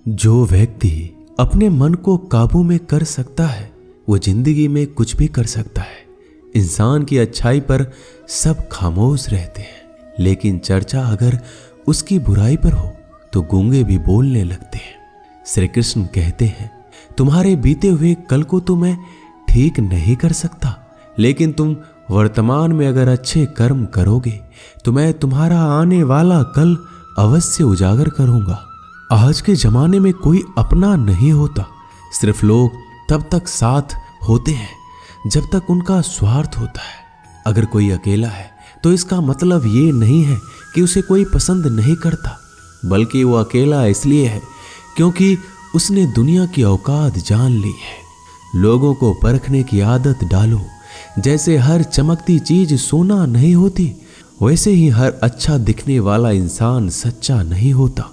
जो व्यक्ति अपने मन को काबू में कर सकता है वो जिंदगी में कुछ भी कर सकता है। इंसान की अच्छाई पर सब खामोश रहते हैं, लेकिन चर्चा अगर उसकी बुराई पर हो तो गूंगे भी बोलने लगते हैं। श्री कृष्ण कहते हैं, तुम्हारे बीते हुए कल को तो मैं ठीक नहीं कर सकता, लेकिन तुम वर्तमान में अगर अच्छे कर्म करोगे तो मैं तुम्हारा आने वाला कल अवश्य उजागर करूंगा। आज के जमाने में कोई अपना नहीं होता, सिर्फ लोग तब तक साथ होते हैं जब तक उनका स्वार्थ होता है। अगर कोई अकेला है तो इसका मतलब ये नहीं है कि उसे कोई पसंद नहीं करता, बल्कि वो अकेला इसलिए है क्योंकि उसने दुनिया की औकात जान ली है। लोगों को परखने की आदत डालो। जैसे हर चमकती चीज सोना नहीं होती, वैसे ही हर अच्छा दिखने वाला इंसान सच्चा नहीं होता।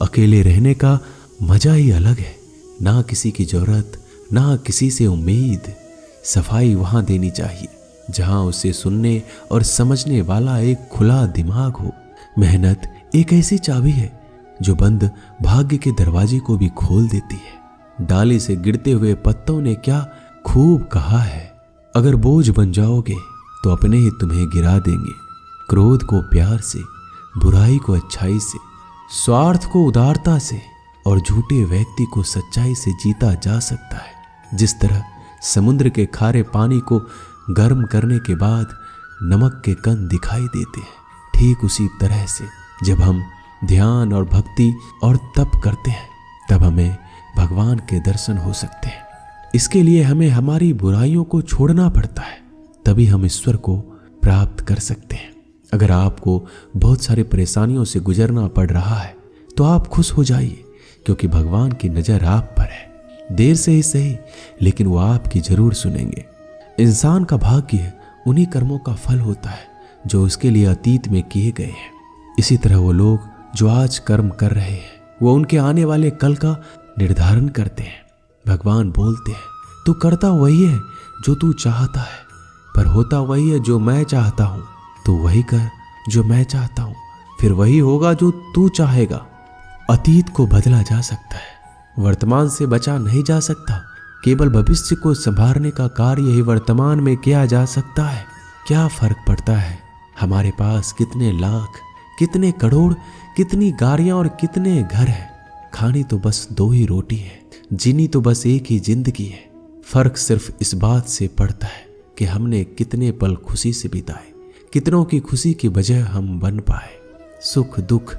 अकेले रहने का मजा ही अलग है, ना किसी की जरूरत, ना किसी से उम्मीद। सफाई वहां देनी चाहिए जहां उसे सुनने और समझने वाला एक खुला दिमाग हो। मेहनत एक ऐसी चाबी है जो बंद भाग्य के दरवाजे को भी खोल देती है। डाली से गिरते हुए पत्तों ने क्या खूब कहा है, अगर बोझ बन जाओगे तो अपने ही तुम्हें गिरा देंगे। क्रोध को प्यार से, बुराई को अच्छाई से, स्वार्थ को उदारता से और झूठे व्यक्ति को सच्चाई से जीता जा सकता है। जिस तरह समुद्र के खारे पानी को गर्म करने के बाद नमक के कण दिखाई देते हैं, ठीक उसी तरह से जब हम ध्यान और भक्ति और तप करते हैं तब हमें भगवान के दर्शन हो सकते हैं। इसके लिए हमें हमारी बुराइयों को छोड़ना पड़ता है, तभी हम ईश्वर को प्राप्त कर सकते हैं। अगर आपको बहुत सारी परेशानियों से गुजरना पड़ रहा है तो आप खुश हो जाइए, क्योंकि भगवान की नजर आप पर है। देर से ही सही, लेकिन वो आपकी जरूर सुनेंगे। इंसान का भाग्य उन्हीं कर्मों का फल होता है जो उसके लिए अतीत में किए गए हैं। इसी तरह वो लोग जो आज कर्म कर रहे हैं वो उनके आने वाले कल का निर्धारण करते हैं। भगवान बोलते हैं, तू करता वही है जो तू चाहता है, पर होता वही है जो मैं चाहता हूं। तू वही कर जो मैं चाहता हूं, फिर वही होगा जो तू चाहेगा। अतीत को बदला जा सकता है, वर्तमान से बचा नहीं जा सकता। केवल भविष्य को संभालने का कार्य ही वर्तमान में किया जा सकता है। क्या फर्क पड़ता है हमारे पास कितने लाख, कितने करोड़, कितनी गाड़ियां और कितने घर हैं। खानी तो बस 2 ही रोटी है, जीनी तो बस एक ही जिंदगी है। फर्क सिर्फ इस बात से पड़ता है कि हमने कितने पल खुशी से बिताए, कितनों की खुशी की वजह हम बन पाए। सुख दुख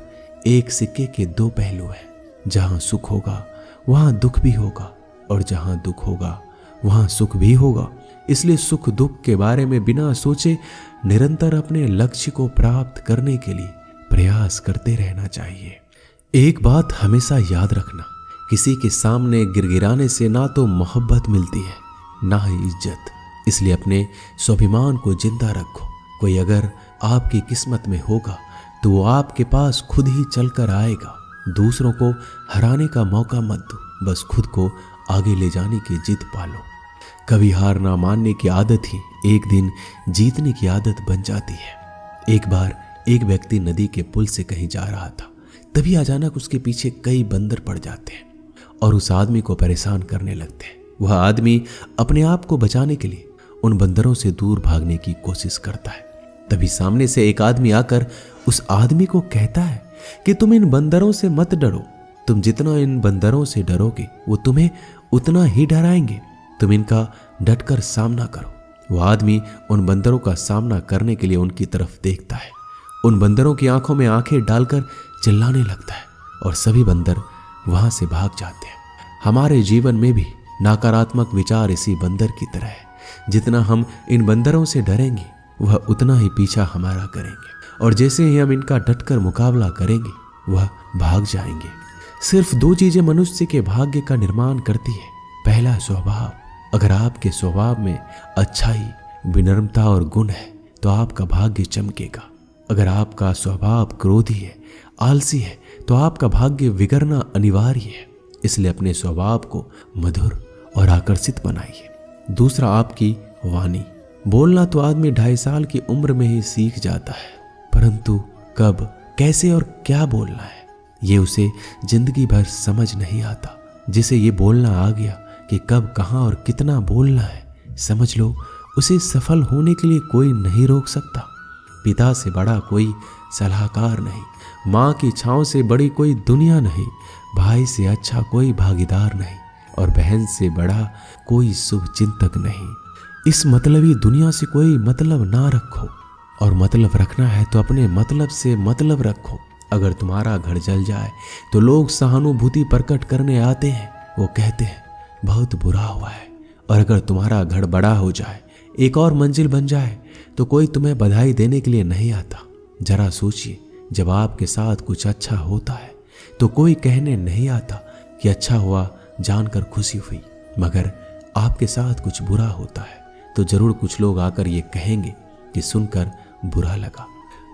एक सिक्के के 2 पहलू हैं। जहां सुख होगा वहां दुख भी होगा, और जहां दुख होगा वहां सुख भी होगा। इसलिए सुख दुख के बारे में बिना सोचे निरंतर अपने लक्ष्य को प्राप्त करने के लिए प्रयास करते रहना चाहिए। एक बात हमेशा याद रखना, किसी के सामने गिड़गिड़ाने से ना तो मोहब्बत मिलती है ना ही इज्जत। इसलिए अपने स्वाभिमान को जिंदा रखो। कोई अगर आपकी किस्मत में होगा तो वो आपके पास खुद ही चलकर आएगा। दूसरों को हराने का मौका मत दो, बस खुद को आगे ले जाने की जिद पालो। कभी हार ना मानने की आदत ही एक दिन जीतने की आदत बन जाती है। एक बार एक व्यक्ति नदी के पुल से कहीं जा रहा था, तभी अचानक उसके पीछे कई बंदर पड़ जाते हैं और उस आदमी को परेशान करने लगते हैं। वह आदमी अपने आप को बचाने के लिए उन बंदरों से दूर भागने की कोशिश करता है। तभी सामने से एक आदमी आकर उस आदमी को कहता है कि तुम इन बंदरों से मत डरो, तुम जितना इन बंदरों से डरोगे वो तुम्हें उतना ही डराएंगे। तुम इनका डटकर सामना करो। वो आदमी उन बंदरों का सामना करने के लिए उनकी तरफ देखता है, उन बंदरों की आंखों में आंखें डालकर चिल्लाने लगता है और सभी बंदर वहां से भाग जाते हैं। हमारे जीवन में भी नकारात्मक विचार इसी बंदर की तरह है। जितना हम इन बंदरों से डरेंगे वह उतना ही पीछा हमारा करेंगे, और जैसे ही हम इनका डटकर मुकाबला करेंगे वह भाग जाएंगे। सिर्फ 2 चीजें मनुष्य के भाग्य का निर्माण करती है। पहला स्वभाव। अगर आपके स्वभाव में अच्छाई, विनम्रता और गुण है तो आपका भाग्य चमकेगा। अगर आपका स्वभाव क्रोधी है, आलसी है, तो आपका भाग्य बिगड़ना अनिवार्य है। इसलिए अपने स्वभाव को मधुर और आकर्षित बनाइए। दूसरा, आपकी वाणी। बोलना तो आदमी 2.5 साल की उम्र में ही सीख जाता है, परंतु कब, कैसे और क्या बोलना है ये उसे जिंदगी भर समझ नहीं आता। जिसे ये बोलना आ गया कि कब, कहाँ और कितना बोलना है, समझ लो उसे सफल होने के लिए कोई नहीं रोक सकता। पिता से बड़ा कोई सलाहकार नहीं, माँ की छाँव से बड़ी कोई दुनिया नहीं, भाई से अच्छा कोई भागीदार नहीं और बहन से बड़ा कोई शुभ चिंतक नहीं। इस मतलबी दुनिया से कोई मतलब ना रखो, और मतलब रखना है तो अपने मतलब से मतलब रखो। अगर तुम्हारा घर जल जाए तो लोग सहानुभूति प्रकट करने आते हैं, वो कहते हैं बहुत बुरा हुआ है। और अगर तुम्हारा घर बड़ा हो जाए, एक और मंजिल बन जाए, तो कोई तुम्हें बधाई देने के लिए नहीं आता। जरा सोचिए, जब आपके साथ कुछ अच्छा होता है तो कोई कहने नहीं आता कि अच्छा हुआ, जानकर खुशी हुई। मगर आपके साथ कुछ बुरा होता है तो जरूर कुछ लोग आकर ये कहेंगे कि सुनकर बुरा लगा।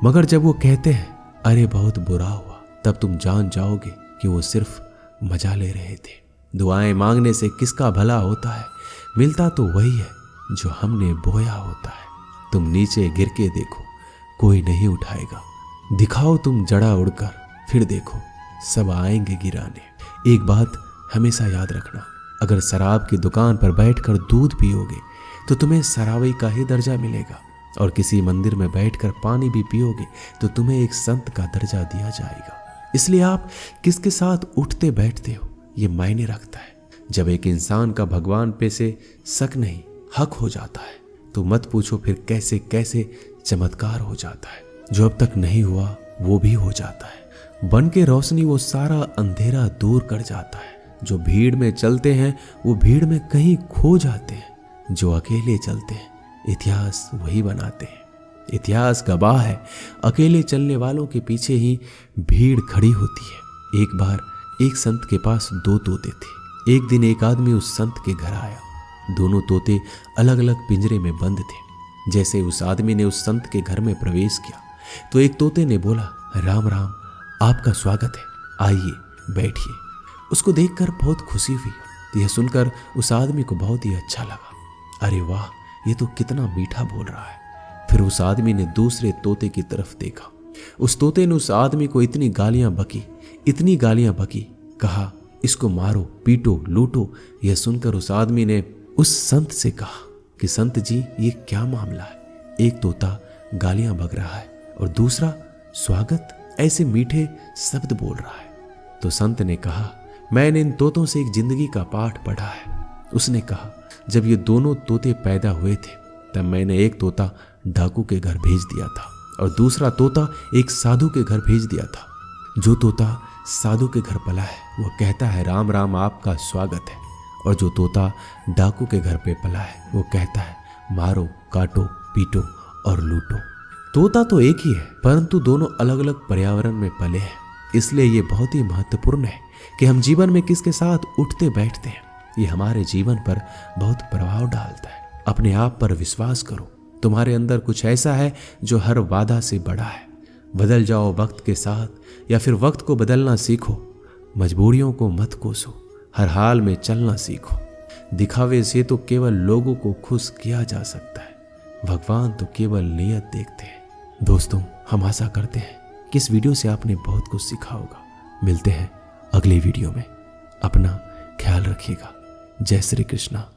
मगर जब वो कहते हैं अरे बहुत बुरा हुआ, तब तुम जान जाओगे कि वो सिर्फ मजा ले रहे थे। दुआएं मांगने से किसका भला होता है, मिलता तो वही है जो हमने बोया होता है। तुम नीचे गिर के देखो, कोई नहीं उठाएगा। दिखाओ तुम जड़ा उड़कर, फिर देखो सब आएंगे गिराने। एक बात हमेशा याद रखना, अगर शराब की दुकान पर बैठकर दूध पियोगे तो तुम्हें शराबी का ही दर्जा मिलेगा, और किसी मंदिर में बैठकर पानी भी पियोगे तो तुम्हें एक संत का दर्जा दिया जाएगा। इसलिए आप किसके साथ उठते बैठते हो ये मायने रखता है। जब एक इंसान का भगवान पे से शक नहीं हक हो जाता है तो मत पूछो फिर कैसे कैसे चमत्कार हो जाता है। जो अब तक नहीं हुआ वो भी हो जाता है। बन के रोशनी वो सारा अंधेरा दूर कर जाता है। जो भीड़ में चलते हैं वो भीड़ में कहीं खो जाते हैं। जो अकेले चलते हैं इतिहास वही बनाते हैं। इतिहास गवाह है, अकेले चलने वालों के पीछे ही भीड़ खड़ी होती है। एक बार एक संत के पास 2 तोते थे। एक दिन एक आदमी उस संत के घर आया। दोनों तोते अलग अलग पिंजरे में बंद थे। जैसे उस आदमी ने उस संत के घर में प्रवेश किया तो एक तोते ने बोला, राम राम, आपका स्वागत है, आइए बैठिए। उसको देखकर बहुत खुशी हुई। यह सुनकर उस आदमी को बहुत ही अच्छा लगा। अरे वाह, ये तो कितना मीठा बोल रहा है। फिर उस आदमी ने दूसरे तोते की तरफ देखा। उस तोते ने उस आदमी को इतनी गालियां बकी, कहा इसको मारो, पीटो, लूटो। यह सुनकर उस आदमी ने उस संत से कहा कि संत जी ये क्या मामला है? एक तोता गालियां बक रहा है और दूसरा स्वागत ऐसे मीठे शब्द बोल रहा है। तो संत ने कहा, मैंने इन तोतों से एक जिंदगी का पाठ पढ़ा है। उसने कहा, जब ये दोनों तोते पैदा हुए थे तब मैंने एक तोता डाकू के घर भेज दिया था और दूसरा तोता एक साधु के घर भेज दिया था। जो तोता साधु के घर पला है वो कहता है राम राम, आपका स्वागत है, और जो तोता डाकू के घर पे पला है वो कहता है मारो, काटो, पीटो और लूटो। तोता तो एक ही है परंतु दोनों अलग अलग पर्यावरण में पले हैं। इसलिए ये बहुत ही महत्वपूर्ण है कि हम जीवन में किसके साथ उठते बैठते हैं। ये हमारे जीवन पर बहुत प्रभाव डालता है। अपने आप पर विश्वास करो, तुम्हारे अंदर कुछ ऐसा है जो हर वादा से बड़ा है। बदल जाओ वक्त के साथ या फिर वक्त को बदलना सीखो। मजबूरियों को मत कोसो, हर हाल में चलना सीखो। दिखावे से तो केवल लोगों को खुश किया जा सकता है, भगवान तो केवल नियत देखते हैं। दोस्तों, हम आशा करते हैं कि इस वीडियो से आपने बहुत कुछ सीखा होगा। मिलते हैं अगले वीडियो में। अपना ख्याल रखिएगा। जय श्री कृष्णा।